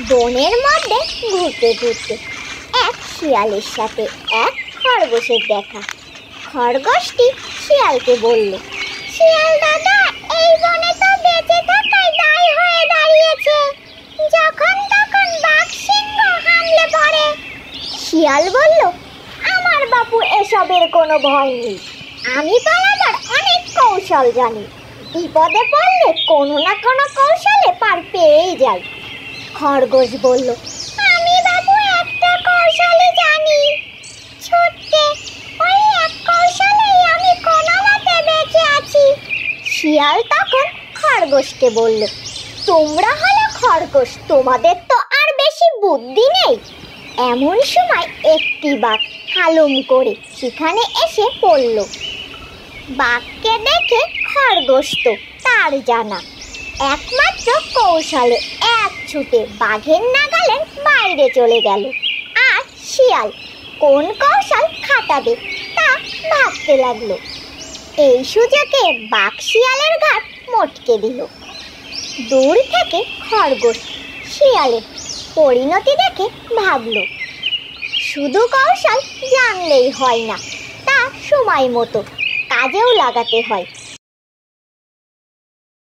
বনের মধ্যে ঘুরতে ঘুরতে এক শিয়ালের সাথে এক খরগোশের দেখা। খরগোশটি শিয়ালকে বলল, শিয়াল দাদা, এই বনে তো বেঁচে থাকাই দায় হয়ে দাঁড়িয়েছে, যখন তখন বাঘ সিংহ হামলে পড়ে। শিয়াল বলল, আমার বাপু এসবের কোনো ভয় নেই, আমি পালাবার অনেক কৌশল জানি, বিপদে পড়লে কোনো না কোনো কৌশলে পার পেয়েই যাই। খরগোশ বলল, আমি বাবু একটা কৌশলই জানি, ছুটতে, ওই এক কৌশলেই আমি কোনো মতে বেঁচে আছি। শিয়াল তখন খরগোশকে বলল, তোমরা হলো খরগোশ, তোমাদের তো আর বেশি বুদ্ধি নেই। এমন সময় একটি বাঘ হালুম করে সেখানে এসে পড়ল। বাঘকে দেখে খরগোশ তো তার জানা, একমাত্র কৌশলে এক ছুটে বাঘের নাগালের বাইরে চলে গেল। আর শিয়াল কোন কৌশল খাটাবে তা ভাবতে লাগলো। এই সুযোগে বাঘ শিয়ালের ঘাট মটকে দিল। দূর থেকে খরগোশ শিয়ালের পরিণতি দেখে ভাবল, শুধু কৌশল জানলেই হয় না, তা সময় মতো কাজেও লাগাতে হয়।